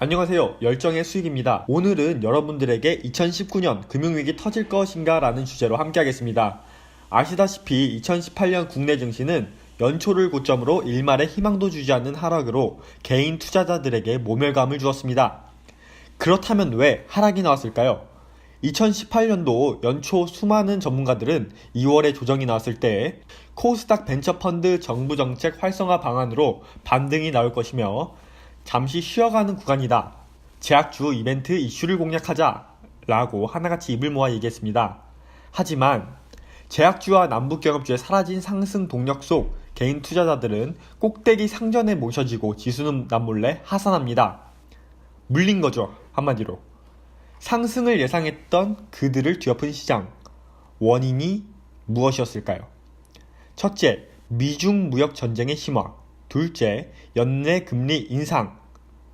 안녕하세요. 열정의 수익입니다. 오늘은 여러분들에게 2019년 금융위기 터질 것인가 라는 주제로 함께하겠습니다. 아시다시피 2018년 국내 증시는 연초를 고점으로 일말의 희망도 주지 않는 하락으로 개인 투자자들에게 모멸감을 주었습니다. 그렇다면 왜 하락이 나왔을까요? 2018년도 연초 수많은 전문가들은 2월에 조정이 나왔을 때 코스닥 벤처펀드 정부 정책 활성화 방안으로 반등이 나올 것이며 잠시 쉬어가는 구간이다. 제약주 이벤트 이슈를 공략하자 라고 하나같이 입을 모아 얘기했습니다. 하지만 제약주와 남북경협주의 사라진 상승 동력 속 개인 투자자들은 꼭대기 상전에 모셔지고 지수는 남몰래 하산합니다. 물린 거죠, 한마디로. 상승을 예상했던 그들을 뒤엎은 시장. 원인이 무엇이었을까요? 첫째, 미중 무역 전쟁의 심화. 둘째, 연내 금리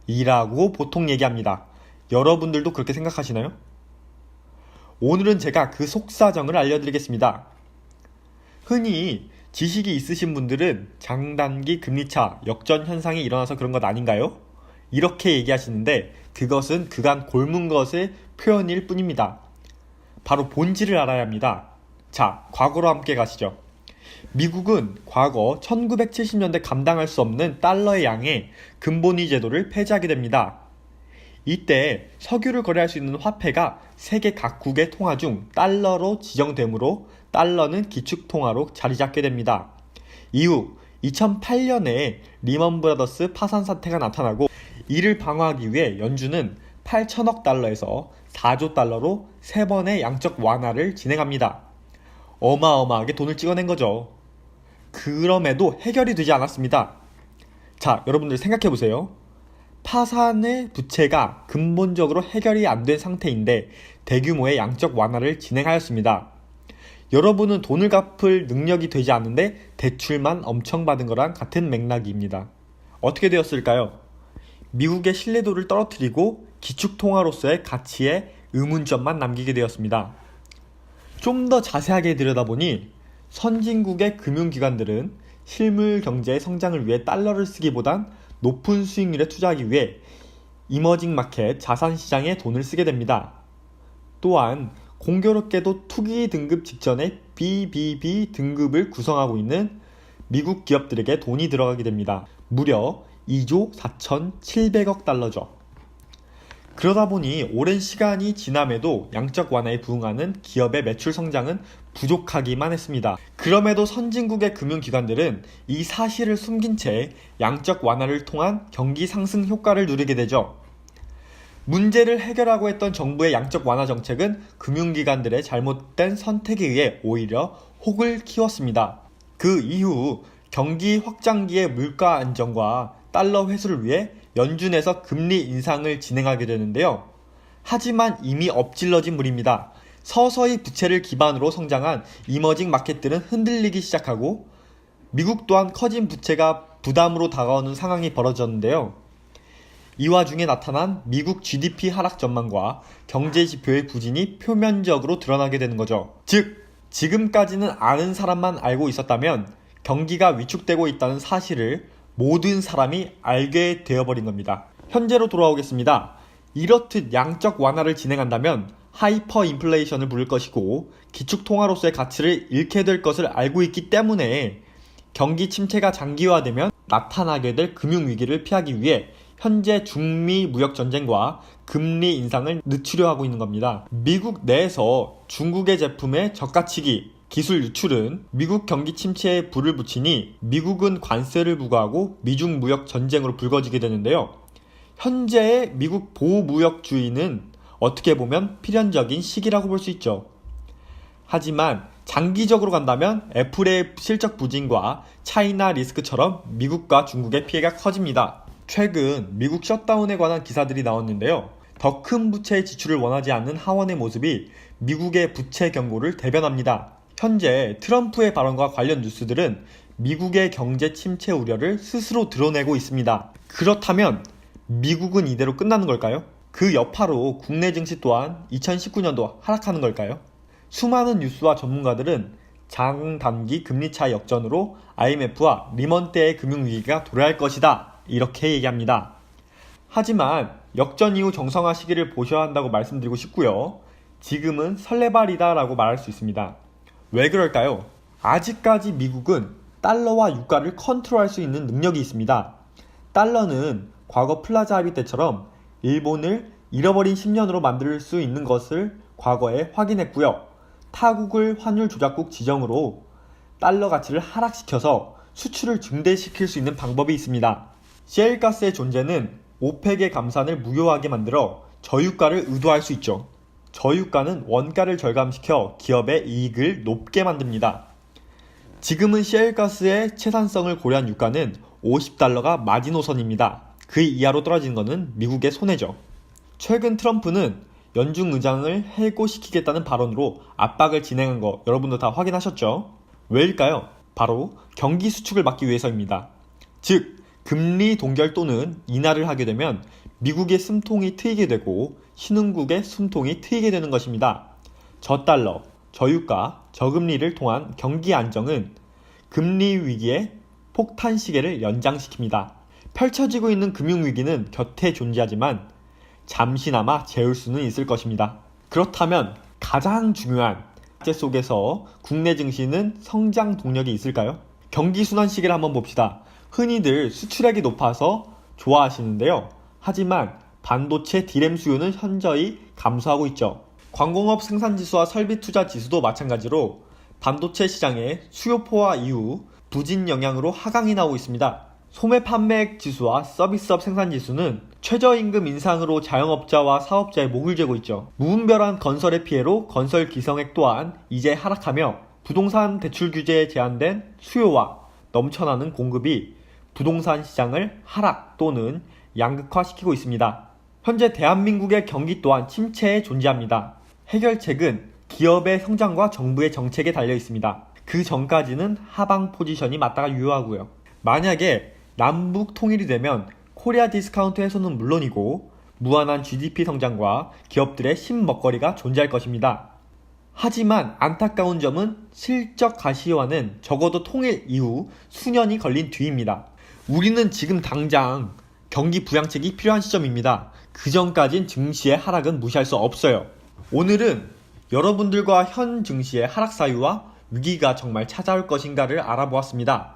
인상이라고 보통 얘기합니다. 여러분들도 그렇게 생각하시나요? 오늘은 제가 그 속사정을 알려드리겠습니다. 흔히 지식이 있으신 분들은 장단기 금리차 역전 현상이 일어나서 그런 것 아닌가요? 이렇게 얘기하시는데 그것은 그간 골문 것의 표현일 뿐입니다. 바로 본질을 알아야 합니다. 자, 과거로 함께 가시죠. 미국은 과거 1970년대 감당할 수 없는 달러의 양의 근본위 제도를 폐지하게 됩니다. 이때 석유를 거래할 수 있는 화폐가 세계 각국의 통화 중 달러로 지정되므로 달러는 기축통화로 자리 잡게 됩니다. 이후 2008년에 리먼 브라더스 파산 사태가 나타나고 이를 방어하기 위해 연준은 8천억 달러에서 4조 달러로 3번의 양적 완화를 진행합니다. 어마어마하게 돈을 찍어낸 거죠. 그럼에도 해결이 되지 않았습니다. 자, 여러분들 생각해보세요. 파산의 부채가 근본적으로 해결이 안 된 상태인데 대규모의 양적 완화를 진행하였습니다. 여러분은 돈을 갚을 능력이 되지 않는데 대출만 엄청 받은 거랑 같은 맥락입니다. 어떻게 되었을까요? 미국의 신뢰도를 떨어뜨리고 기축통화로서의 가치에 의문점만 남기게 되었습니다. 좀 더 자세하게 들여다보니 선진국의 금융기관들은 실물 경제의 성장을 위해 달러를 쓰기보단 높은 수익률에 투자하기 위해 이머징 마켓 자산시장에 돈을 쓰게 됩니다. 또한 공교롭게도 투기 등급 직전에 BBB 등급을 구성하고 있는 미국 기업들에게 돈이 들어가게 됩니다. 무려 2조 4,700억 달러죠. 그러다 보니 오랜 시간이 지남에도 양적 완화에 부응하는 기업의 매출 성장은 부족하기만 했습니다. 그럼에도 선진국의 금융기관들은 이 사실을 숨긴 채 양적 완화를 통한 경기 상승 효과를 누리게 되죠. 문제를 해결하고 했던 정부의 양적 완화 정책은 금융기관들의 잘못된 선택에 의해 오히려 혹을 키웠습니다. 그 이후 경기 확장기의 물가 안정과 달러 회수를 위해 연준에서 금리 인상을 진행하게 되는데요. 하지만 이미 엎질러진 물입니다. 서서히 부채를 기반으로 성장한 이머징 마켓들은 흔들리기 시작하고 미국 또한 커진 부채가 부담으로 다가오는 상황이 벌어졌는데요. 이 와중에 나타난 미국 GDP 하락 전망과 경제 지표의 부진이 표면적으로 드러나게 되는 거죠. 즉, 지금까지는 아는 사람만 알고 있었다면 경기가 위축되고 있다는 사실을 모든 사람이 알게 되어버린 겁니다. 현재로 돌아오겠습니다. 이렇듯 양적 완화를 진행한다면 하이퍼 인플레이션을 부를 것이고 기축통화로서의 가치를 잃게 될 것을 알고 있기 때문에 경기 침체가 장기화되면 나타나게 될 금융위기를 피하기 위해 현재 중미 무역전쟁과 금리 인상을 늦추려 하고 있는 겁니다. 미국 내에서 중국의 제품의 저가치기, 기술 유출은 미국 경기 침체에 불을 붙이니 미국은 관세를 부과하고 미중 무역 전쟁으로 불거지게 되는데요. 현재의 미국 보호무역주의는 어떻게 보면 필연적인 시기라고 볼 수 있죠. 하지만 장기적으로 간다면 애플의 실적 부진과 차이나 리스크처럼 미국과 중국의 피해가 커집니다. 최근 미국 셧다운에 관한 기사들이 나왔는데요. 더 큰 부채 지출을 원하지 않는 하원의 모습이 미국의 부채 경고를 대변합니다. 현재 트럼프의 발언과 관련 뉴스들은 미국의 경제 침체 우려를 스스로 드러내고 있습니다. 그렇다면 미국은 이대로 끝나는 걸까요? 그 여파로 국내 증시 또한 2019년도 하락하는 걸까요? 수많은 뉴스와 전문가들은 장단기 금리차 역전으로 IMF와 리먼 때의 금융위기가 도래할 것이다 이렇게 얘기합니다. 하지만 역전 이후 정상화 시기를 보셔야 한다고 말씀드리고 싶고요. 지금은 설레발이다 라고 말할 수 있습니다. 왜 그럴까요? 아직까지 미국은 달러와 유가를 컨트롤할 수 있는 능력이 있습니다. 달러는 과거 플라자 합의 때처럼 일본을 잃어버린 10년으로 만들 수 있는 것을 과거에 확인했고요. 타국을 환율 조작국 지정으로 달러 가치를 하락시켜서 수출을 증대시킬 수 있는 방법이 있습니다. 셰일가스의 존재는 오펙의 감산을 무효하게 만들어 저유가를 의도할 수 있죠. 저유가는 원가를 절감시켜 기업의 이익을 높게 만듭니다. 지금은 셰일가스의 채산성을 고려한 유가는 $50가 마지노선입니다. 그 이하로 떨어지는 것은 미국의 손해죠. 최근 트럼프는 연중 의장을 해고시키겠다는 발언으로 압박을 진행한 거 여러분도 다 확인하셨죠? 왜일까요? 바로 경기 수축을 막기 위해서입니다. 즉, 금리 동결 또는 인하를 하게 되면 미국의 숨통이 트이게 되고 신흥국의 숨통이 트이게 되는 것입니다. 저달러, 저유가, 저금리를 통한 경기 안정은 금리 위기의 폭탄 시계를 연장시킵니다. 펼쳐지고 있는 금융위기는 곁에 존재하지만 잠시나마 재울 수는 있을 것입니다. 그렇다면 가장 중요한 악재 속에서 국내 증시는 성장 동력이 있을까요? 경기 순환 시기를 한번 봅시다. 흔히들 수출액이 높아서 좋아하시는데요. 하지만 반도체 디램 수요는 현저히 감소하고 있죠. 광공업 생산지수와 설비투자지수도 마찬가지로 반도체 시장의 수요 포화 이후 부진 영향으로 하강이 나오고 있습니다. 소매 판매액 지수와 서비스업 생산지수는 최저임금 인상으로 자영업자와 사업자의 목을 죄고 있죠. 무분별한 건설의 피해로 건설 기성액 또한 이제 하락하며 부동산 대출 규제에 제한된 수요와 넘쳐나는 공급이 부동산 시장을 하락 또는 양극화시키고 있습니다. 현재 대한민국의 경기 또한 침체에 존재합니다. 해결책은 기업의 성장과 정부의 정책에 달려 있습니다. 그 전까지는 하방 포지션이 맞다가 유효하고요. 만약에 남북 통일이 되면 코리아 디스카운트 해소는 물론이고 무한한 GDP 성장과 기업들의 신먹거리가 존재할 것입니다. 하지만 안타까운 점은 실적 가시화는 적어도 통일 이후 수년이 걸린 뒤입니다. 우리는 지금 당장 경기 부양책이 필요한 시점입니다. 그 전까진 증시의 하락은 무시할 수 없어요. 오늘은 여러분들과 현 증시의 하락 사유와 위기가 정말 찾아올 것인가를 알아보았습니다.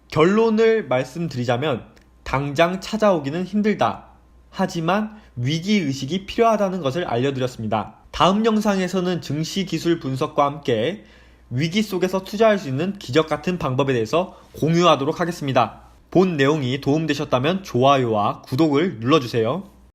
결론을 말씀드리자면 당장 찾아오기는 힘들다. 하지만 위기의식이 필요하다는 것을 알려드렸습니다. 다음 영상에서는 증시 기술 분석과 함께 위기 속에서 투자할 수 있는 기적같은 방법에 대해서 공유하도록 하겠습니다. 본 내용이 도움되셨다면 좋아요와 구독을 눌러주세요.